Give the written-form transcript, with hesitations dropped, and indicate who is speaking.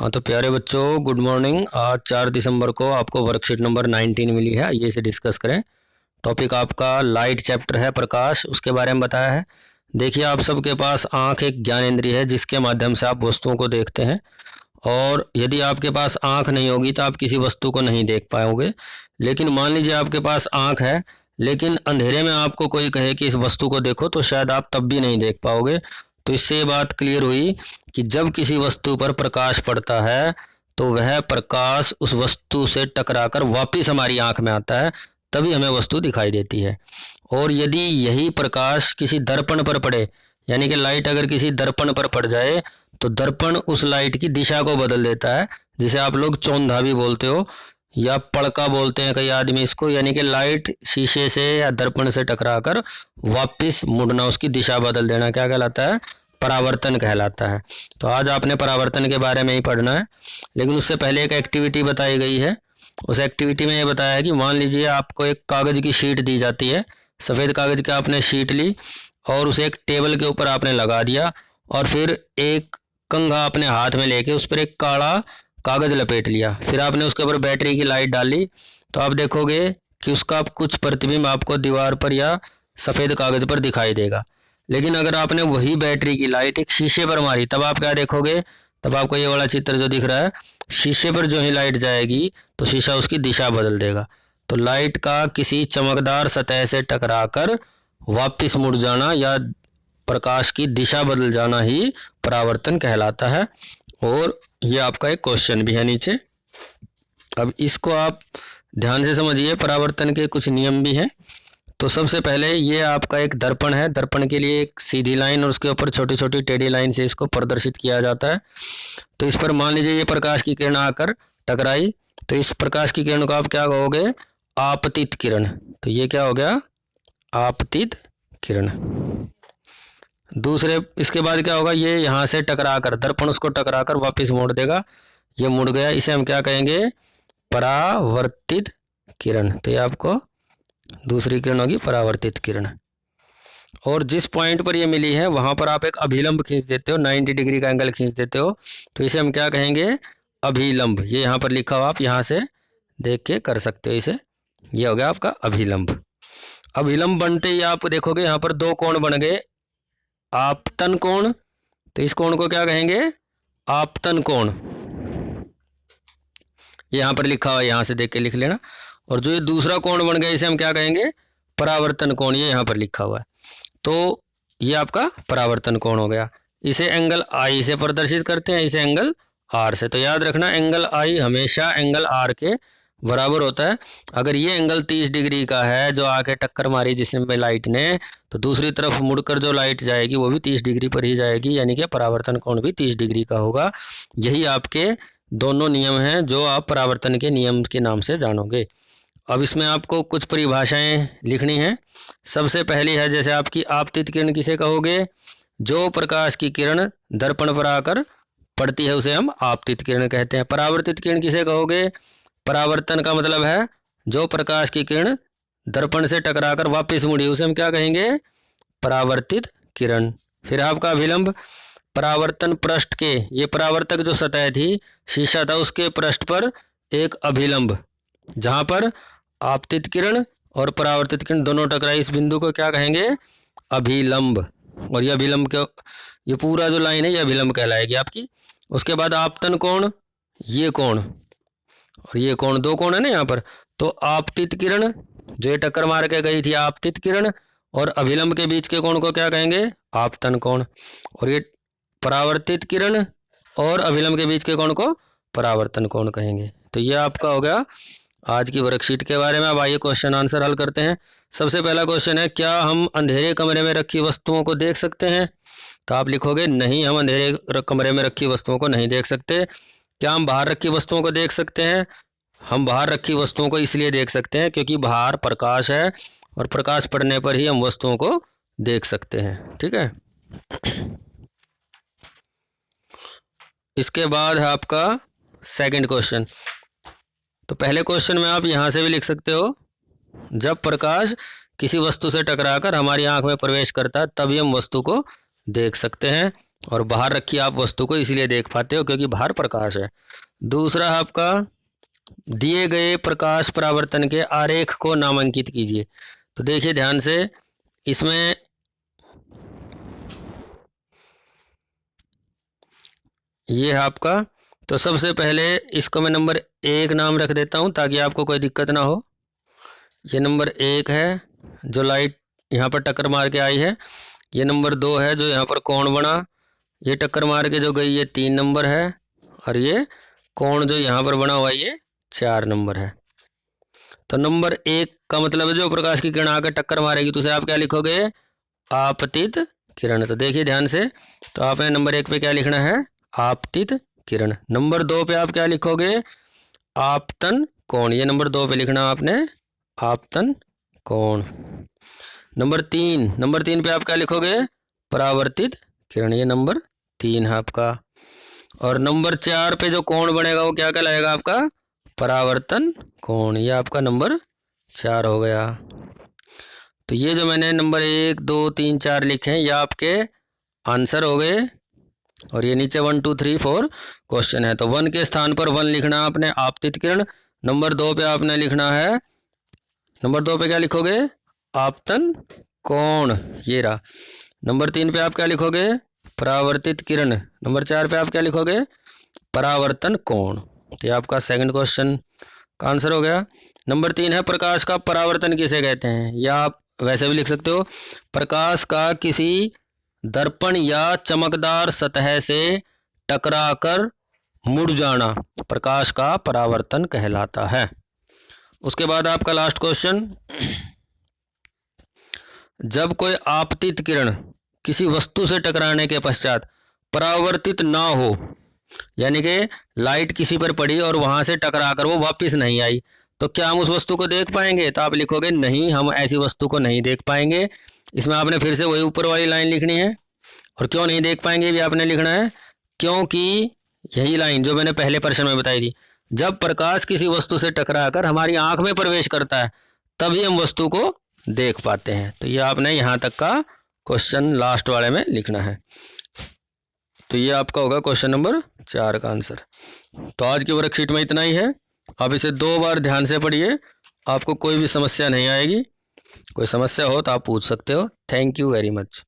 Speaker 1: हाँ तो प्यारे बच्चों, गुड मॉर्निंग। आज 4 दिसंबर को आपको वर्कशीट नंबर 19 मिली है। आइए इसे डिस्कस करें। टॉपिक आपका लाइट चैप्टर है, प्रकाश, उसके बारे में बताया है। देखिए, आप सबके पास आँख एक ज्ञानेंद्रिय है जिसके माध्यम से आप वस्तुओं को देखते हैं। और यदि आपके पास आँख नहीं होगी तो आप किसी वस्तु को नहीं देख पाओगे। लेकिन मान लीजिए आपके पास आँख है, लेकिन अंधेरे में आपको कोई कहे कि इस वस्तु को देखो तो शायद आप तब भी नहीं देख पाओगे। तो इससे ये बात क्लियर हुई कि जब किसी वस्तु पर प्रकाश पड़ता है तो वह प्रकाश उस वस्तु से टकराकर वापिस हमारी आँख में आता है, तभी हमें वस्तु दिखाई देती है। और यदि यही प्रकाश किसी दर्पण पर पड़े, यानी कि लाइट अगर किसी दर्पण पर पड़ जाए तो दर्पण उस लाइट की दिशा को बदल देता है, जिसे आप लोग चौंधा भी बोलते हो या पड़का बोलते हैं कई आदमी इसको। यानी कि लाइट शीशे से या दर्पण से टकराकर वापस मुड़ना, उसकी दिशा बदल देना, क्या कहलाता है? परावर्तन कहलाता है। तो आज आपने परावर्तन के बारे में ही पढ़ना है। लेकिन उससे पहले एक एक्टिविटी बताई गई है। उस एक्टिविटी में ये बताया है कि मान लीजिए आपको एक कागज़ की शीट दी जाती है, सफ़ेद कागज़ की आपने शीट ली और उसे एक टेबल के ऊपर आपने लगा दिया, और फिर एक कंघा अपने हाथ में लेके उस पर एक काला कागज़ लपेट लिया। फिर आपने उसके ऊपर बैटरी की लाइट डाली, तो आप देखोगे कि उसका कुछ प्रतिबिंब आपको दीवार पर या सफ़ेद कागज़ पर दिखाई देगा। लेकिन अगर आपने वही बैटरी की लाइट एक शीशे पर मारी, तब आप क्या देखोगे? तब आपको ये वाला चित्र जो दिख रहा है, शीशे पर जो ही लाइट जाएगी तो शीशा उसकी दिशा बदल देगा। तो लाइट का किसी चमकदार सतह से टकराकर वापस मुड़ जाना या प्रकाश की दिशा बदल जाना ही परावर्तन कहलाता है। और ये आपका एक क्वेश्चन भी है नीचे। अब इसको आप ध्यान से समझिए, परावर्तन के कुछ नियम भी हैं। तो सबसे पहले ये आपका एक दर्पण है। दर्पण के लिए एक सीधी लाइन और उसके ऊपर छोटी छोटी टेढ़ी लाइन से इसको प्रदर्शित किया जाता है। तो इस पर मान लीजिए ये प्रकाश की किरण आकर टकराई, तो इस प्रकाश की किरण को आप क्या कहोगे? आपतित किरण। तो ये क्या हो गया? आपतित किरण। दूसरे इसके बाद क्या होगा? ये यहाँ से टकराकर, दर्पण उसको टकराकर वापस मोड़ देगा, ये मुड़ गया, इसे हम क्या कहेंगे? परावर्तित किरण। तो ये आपको दूसरी किरण होगी परावर्तित किरण। और जिस पॉइंट पर ये मिली है वहाँ पर आप एक अभिलंब खींच देते हो, 90 डिग्री का एंगल खींच देते हो, तो इसे हम क्या कहेंगे? अभिलंब। ये यहाँ पर लिखा हुआ, आप यहाँ से देख के कर सकते हो इसे। ये हो गया आपका अभिलंब। अभिलंब बनते ही आप देखोगे यहाँ पर दो कोण बन गए, आपतन कोण। तो इस कोण को क्या कहेंगे? आपतन कोण। यहाँ पर लिखा हुआ है, यहाँ से देख के लिख लेना। और जो ये दूसरा कोण बन गया इसे हम क्या कहेंगे? परावर्तन कोण। ये यहाँ पर लिखा हुआ है। तो ये आपका परावर्तन कोण हो गया। इसे एंगल आई से प्रदर्शित करते हैं, इसे एंगल आर से। तो याद रखना, एंगल आई हमेशा एंगल आर के बराबर होता है। अगर ये एंगल 30 डिग्री का है जो आके टक्कर मारी जिसमें लाइट ने, तो दूसरी तरफ मुड़कर जो लाइट जाएगी वो भी 30 डिग्री पर ही जाएगी, यानी कि परावर्तन कोण भी 30 डिग्री का होगा। यही आपके दोनों नियम हैं जो आप परावर्तन के नियम के नाम से जानोगे। अब इसमें आपको कुछ परिभाषाएं लिखनी हैं। सबसे पहली है, जैसे आपकी आपतित किरण किसे कहोगे? जो प्रकाश की किरण दर्पण पर आकर पड़ती है उसे हम आपतित किरण कहते हैं। परावर्तित किरण किसे कहोगे? परावर्तन का मतलब है जो प्रकाश की किरण दर्पण से टकराकर वापस मुड़ी, उसे हम क्या कहेंगे? परावर्तित किरण। फिर आपका अभिलंब, परावर्तन पृष्ठ के, ये परावर्तक जो सतह थी, शीशा था, उसके पृष्ठ पर एक अभिलंब, जहाँ पर आपतित किरण और परावर्तित किरण दोनों टकराई, इस बिंदु को क्या कहेंगे? अभिलंब। और ये अभिलंब के, ये पूरा जो लाइन है ये अभिलंब कहलाएगी आपकी। उसके बाद आपतन कोण, ये कोण और ये कोण, दो कोण है ना यहाँ पर। तो आपतित किरण जो ये टक्कर मार के गई थी, आपतित किरण, और अभिलंब के बीच के कोण को क्या कहेंगे? आपतन कोण। और ये परावर्तित किरण और अभिलंब के बीच के कोण को परावर्तन कोण कहेंगे। तो ये आपका हो गया आज की वर्कशीट के बारे में। अब आइए क्वेश्चन आंसर हल करते हैं। सबसे पहला क्वेश्चन है, क्या हम अंधेरे कमरे में रखी वस्तुओं को देख सकते हैं? तो आप लिखोगे नहीं, हम अंधेरे कमरे में रखी वस्तुओं को नहीं देख सकते। क्या हम बाहर रखी वस्तुओं को देख सकते हैं? हम बाहर रखी वस्तुओं को इसलिए देख सकते हैं क्योंकि बाहर प्रकाश है और प्रकाश पड़ने पर ही हम वस्तुओं को देख सकते हैं। ठीक है। इसके बाद है आपका सेकंड क्वेश्चन। तो पहले क्वेश्चन में आप यहाँ से भी लिख सकते हो, जब प्रकाश किसी वस्तु से टकराकर हमारी आंख में प्रवेश करता है तभी हम वस्तु को देख सकते हैं। और बाहर रखी आप वस्तु को इसलिए देख पाते हो क्योंकि बाहर प्रकाश है। दूसरा है आपका, दिए गए प्रकाश परावर्तन के आरेख को नामांकित कीजिए। तो देखिए ध्यान से, इसमें ये है आपका। तो सबसे पहले इसको मैं नंबर 1 नाम रख देता हूँ ताकि आपको कोई दिक्कत ना हो। ये नंबर 1 है जो लाइट यहाँ पर टक्कर मार के आई है। ये नंबर 2 है जो यहाँ पर कोण बना, ये टक्कर मार के जो गई, ये 3 नंबर है। और ये कोण जो यहाँ पर बना हुआ है ये 4 नंबर है। तो नंबर 1 का मतलब है जो प्रकाश की किरण आकर टक्कर मारेगी, तो उसे आप क्या लिखोगे, आपतित किरण। तो देखिए ध्यान से, तो आपने नंबर 1 पे क्या लिखना है, आपतित किरण। नंबर 2 पे आप क्या लिखोगे, आपतन कोण। ये नंबर 2 पे लिखना आपने, आपतन कोण। नंबर 3 पे आप क्या लिखोगे, परावर्तित किरण। ये नंबर 3 है आपका। और नंबर 4 पे जो कोण बनेगा वो क्या कहलाएगा, आपका परावर्तन कोण। ये आपका नंबर 4 हो गया। तो ये जो मैंने नंबर 1 2 3 4 लिखे हैं ये आपके आंसर हो गए। और ये नीचे 1 2 3 4 क्वेश्चन है। तो 1 के स्थान पर 1 लिखना आपने, आपतित किरण। नंबर 2 पे आपने लिखना है, नंबर 2 पे क्या लिखोगे, आपतन कोण, ये रहा। नंबर 3 पे आप क्या लिखोगे, परावर्तित किरण। नंबर 4 पे आप क्या लिखोगे, परावर्तन कोण। तो ये आपका सेकंड क्वेश्चन का आंसर हो गया। नंबर 3 है, प्रकाश का परावर्तन किसे कहते हैं। या आप वैसे भी लिख सकते हो, प्रकाश का किसी दर्पण या चमकदार सतह से टकराकर मुड़ जाना प्रकाश का परावर्तन कहलाता है। उसके बाद आपका लास्ट क्वेश्चन, जब कोई आपतित किरण किसी वस्तु से टकराने के पश्चात परावर्तित ना हो, यानी कि लाइट किसी पर पड़ी और वहां से टकराकर वो वापस नहीं आई, तो क्या हम उस वस्तु को देख पाएंगे। तो आप लिखोगे नहीं, हम ऐसी वस्तु को नहीं देख पाएंगे। इसमें आपने फिर से वही ऊपर वाली लाइन लिखनी है। और क्यों नहीं देख पाएंगे भी आपने लिखना है, क्योंकि यही लाइन जो मैंने पहले प्रश्न में बताई थी, जब प्रकाश किसी वस्तु से टकराकर हमारी आंख में प्रवेश करता है तभी हम वस्तु को देख पाते हैं। तो ये आपने यहाँ तक का क्वेश्चन लास्ट वाले में लिखना है। तो ये आपका होगा क्वेश्चन नंबर 4 का आंसर। तो आज की वर्कशीट में इतना ही है। आप इसे 2 बार ध्यान से पढ़िए, आपको कोई भी समस्या नहीं आएगी। कोई समस्या हो तो आप पूछ सकते हो। Thank you very much.